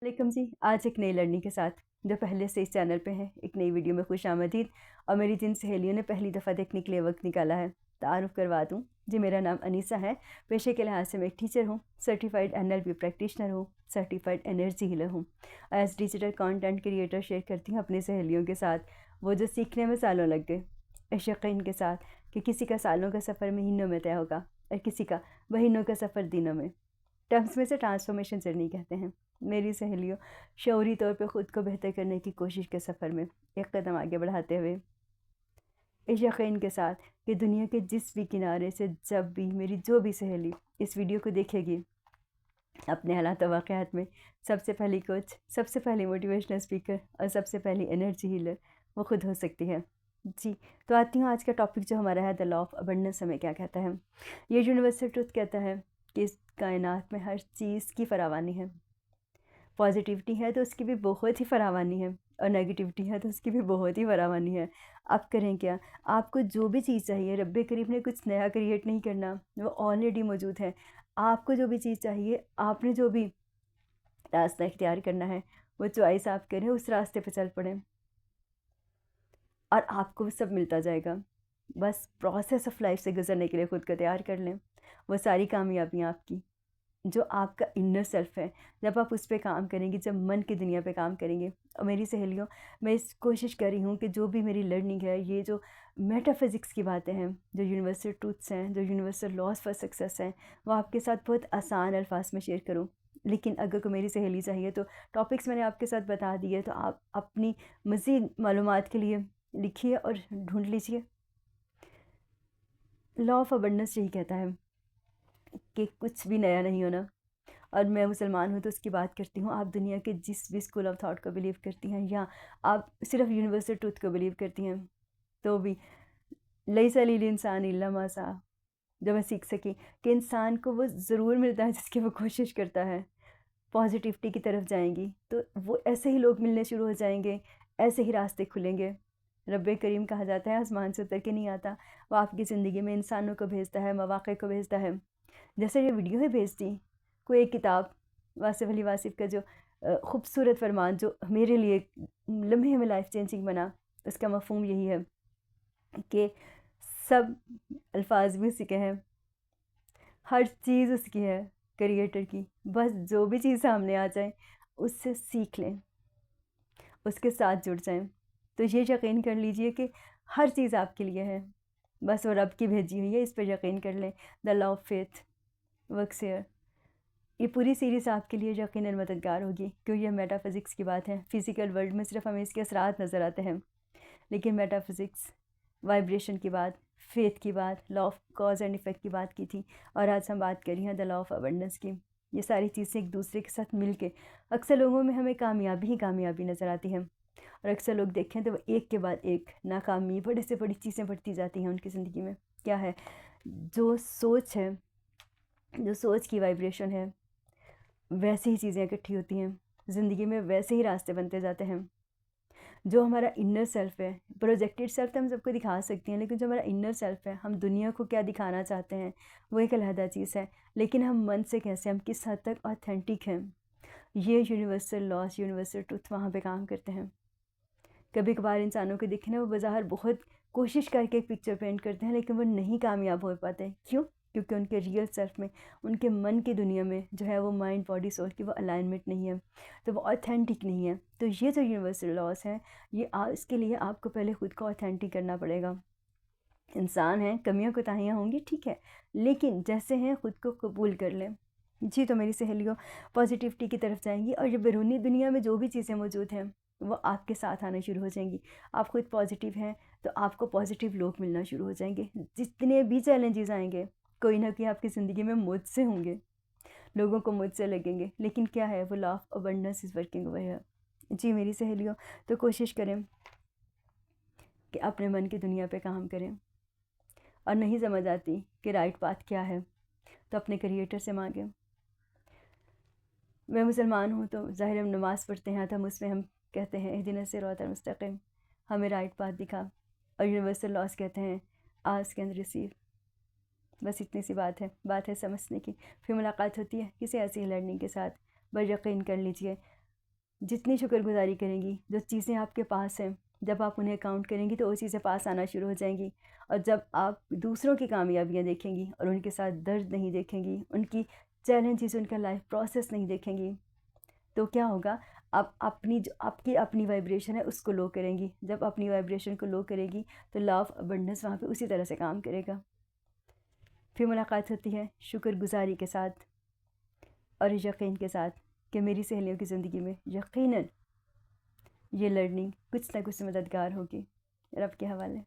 वालेकुम जी। आज एक नई लर्निंग के साथ जो पहले से इस चैनल पे है एक नई वीडियो में खुश आमदीद। और मेरी जिन सहेलियों ने पहली दफ़ा देखने के लिए वक्त निकाला है, तारुफ़ करवा दूँ जी, मेरा नाम अनीसा है। पेशे के लिहाज से मैं एक टीचर हूँ, सर्टिफाइड NLP प्रैक्टिशनर हूँ, सर्टिफाइड एनर्जी हीलर हूँ। As digital content creator share करती हूँ अपनी सहेलियों के साथ वो जो सीखने में सालों लग गए, इस यकीन के साथ कि किसी का सालों का सफ़र महीनों में तय होगा और किसी का महीनों का सफ़र दिनों में। टर्म्स में से ट्रांसफॉर्मेशन जर्नी कहते हैं। मेरी सहेलियों शऊरी तौर पे ख़ुद को बेहतर करने की कोशिश के सफ़र में एक कदम आगे बढ़ाते हुए, इस यकीन के साथ कि दुनिया के जिस भी किनारे से जब भी मेरी जो भी सहेली इस वीडियो को देखेगी, अपने हालात वाक़यात में सबसे पहली कोच, सबसे पहली मोटिवेशनल स्पीकर और सबसे पहली एनर्जी हीलर वो खुद हो सकती है। जी, तो आती हूँ आज का टॉपिक जो हमारा है, द लॉ ऑफ अबंडेंस हमें क्या कहता है। ये यूनिवर्सल ट्रुथ कहता है कि इस कायनात में हर चीज़ की फरावानी है। पॉजिटिविटी है तो उसकी भी बहुत ही फरावानी है और नेगेटिविटी है तो उसकी भी बहुत ही फरावानी है। आप करें क्या? आपको जो भी चीज़ चाहिए, रब्बे करीम ने कुछ नया क्रिएट नहीं करना, वो ऑलरेडी मौजूद है। आपको जो भी चीज़ चाहिए, आपने जो भी रास्ता इख्तियार करना है, वो चॉइस आप करें, उस रास्ते पे चल पड़ें और आपको वो सब मिलता जाएगा। बस प्रोसेस ऑफ लाइफ से गुजरने के लिए ख़ुद को तैयार कर लें। वो सारी कामयाबियाँ आपकी, जो आपका इनर सेल्फ है, जब आप उस पे काम करेंगे, जब मन की दुनिया पे काम करेंगे। और मेरी सहेलियों, मैं इस कोशिश कर रही हूँ कि जो भी मेरी लर्निंग है, ये जो मेटाफिज़िक्स की बातें हैं, जो यूनिवर्सल ट्रूथ्स हैं, जो यूनिवर्सल लॉज फॉर सक्सेस हैं, वो आपके साथ बहुत आसान अल्फाज में शेयर करूँ। लेकिन अगर कोई मेरी सहेली चाहिए तो टॉपिक्स मैंने आपके साथ बता दिए, तो आप अपनी मज़ीद मालूमात के लिए लिखिए और ढूँढ लीजिए। लॉ ऑफ अबंडेंस यही कहता है कि कुछ भी नया नहीं होना। और मैं मुसलमान हूँ तो उसकी बात करती हूँ। आप दुनिया के जिस भी स्कूल ऑफ थॉट को बिलीव करती हैं, या आप सिर्फ यूनिवर्सल ट्रूथ को बिलीव करती हैं, तो भी लईसा लिल इंसान इल्ला मा सा, जो मैं सीख सकी कि इंसान को वो ज़रूर मिलता है जिसकी वो कोशिश करता है। पॉजिटिविटी की तरफ जाएंगी तो वो ऐसे ही लोग मिलने शुरू हो जाएंगे, ऐसे ही रास्ते खुलेंगे। रब्बे करीम कहा जाता है आसमान से उतर के नहीं आता, वो आपकी ज़िंदगी में इंसानों को भेजता है, मौक़े को भेजता है। जैसे ये वीडियो है भेज दी, कोई एक किताब वासिफ़ अली वासिफ़ का जो खूबसूरत फरमान जो मेरे लिए लम्हे में लाइफ चेंजिंग बना, उसका मफ़हूम यही है कि सब अल्फाज भी उसी के हैं, हर चीज़ उसकी है, क्रिएटर की। बस जो भी चीज़ सामने आ जाए उससे सीख लें, उसके साथ जुड़ जाएं। तो ये यकीन कर लीजिए कि हर चीज़ आपके लिए है, बस वो रब की भेजी हुई है, इस पर यकीन कर लें। The law of faith works here. ये पूरी सीरीज़ आपके लिए यकीनन मददगार होगी, क्योंकि ये मेटाफिज़िक्स की बात है। फ़िज़िकल वर्ल्ड में सिर्फ हमें इसके असरात नज़र आते हैं, लेकिन मेटाफिज़िक्स वाइब्रेशन की बात, फेथ की बात, law of cause and effect की बात की थी। और आज हम बात कर रही हैं द लॉ ऑफ अबंडेंस की। ये सारी चीज़ें एक दूसरे के साथ मिल के अक्सर लोगों में हमें कामयाबी ही कामयाबी नज़र आती है, और अक्सर लोग देखें तो वो एक के बाद एक नाकामी, बड़ी से बड़ी चीज़ें बढ़ती जाती हैं उनकी ज़िंदगी में। क्या है? जो सोच है, जो सोच की वाइब्रेशन है, वैसे ही चीज़ें इकट्ठी होती हैं ज़िंदगी में, वैसे ही रास्ते बनते जाते हैं। जो हमारा इनर सेल्फ है, प्रोजेक्टेड सेल्फ तो हम सबको दिखा सकते हैं, लेकिन जो हमारा इनर सेल्फ है, हम दुनिया को क्या दिखाना चाहते हैं, वो एक अलहदा चीज़ है। लेकिन हम मन से कैसे, हम किस हद तक ऑथेंटिक हैं, ये यूनिवर्सल लॉस, यूनिवर्सल ट्रुथ वहाँ पे काम करते हैं। कभी कभार इंसानों को देखें ना, वो बाज़ाहिर बहुत कोशिश करके एक पिक्चर पेंट करते हैं, लेकिन वो नहीं कामयाब हो पाते। क्यों? क्योंकि उनके रियल सेल्फ में, उनके मन की दुनिया में जो है वो माइंड बॉडी सोल की वो अलाइनमेंट नहीं है, तो वो ऑथेंटिक नहीं है। तो ये जो यूनिवर्सल लॉस है, ये इसके लिए आपको पहले ख़ुद को ऑथेंटिक करना पड़ेगा। इंसान हैं, कमियां कोताहियाँ होंगी, ठीक है, लेकिन जैसे हैं ख़ुद को कबूल कर लें। जी, तो मेरी सहेलियों पॉजिटिविटी की तरफ जाएंगी, और ये बैरूनी दुनिया में जो भी चीज़ें मौजूद हैं वो आपके साथ आना शुरू हो जाएंगी। आप खुद पॉजिटिव हैं तो आपको पॉजिटिव लोग मिलना शुरू हो जाएंगे। जितने भी चैलेंजेस आएंगे, कोई ना कोई आपकी ज़िंदगी में मुझसे होंगे, लोगों को मुझसे लगेंगे, लेकिन क्या है, वो law of abundance is working over here. जी मेरी सहेलियों, तो कोशिश करें कि अपने मन की दुनिया पे काम करें, और नहीं समझ आती कि राइट पाथ क्या है तो अपने क्रिएटर से मांगें। मैं मुसलमान हूँ तो ज़ाहिर हम नमाज़ पढ़ते हैं, तो हम उसमें हम कहते हैं इहदिना सिरातल मुस्तक़ीम, हमें राइट पाथ दिखा। और यूनिवर्सल लॉस कहते हैं आस्क एंड रिसीव। बस इतनी सी बात है समझने की। फिर मुलाकात होती है किसी ऐसी लर्निंग के साथ। बस यकीन कर लीजिए, जितनी शुक्रगुजारी करेंगी, जो चीज़ें आपके पास हैं, जब आप उन्हें काउंट करेंगी तो वो चीज़ें पास आना शुरू हो जाएंगी। और जब आप दूसरों की कामयाबियाँ देखेंगी और उनके साथ दर्द नहीं देखेंगी, उनकी चैलेंजेस, उनका लाइफ प्रोसेस नहीं देखेंगी, तो क्या होगा, आप अपनी जो आपकी अपनी वाइब्रेशन है उसको लो करेंगी। जब अपनी वाइब्रेशन को लो करेगी तो लॉ ऑफ अबंडेंस वहाँ पे उसी तरह से काम करेगा। फिर मुलाकात होती है शुक्रगुजारी के साथ और यकीन के साथ कि मेरी सहेलियों की ज़िंदगी में यकीनन ये लर्निंग कुछ ना कुछ मददगार होगी। रब के हवाले।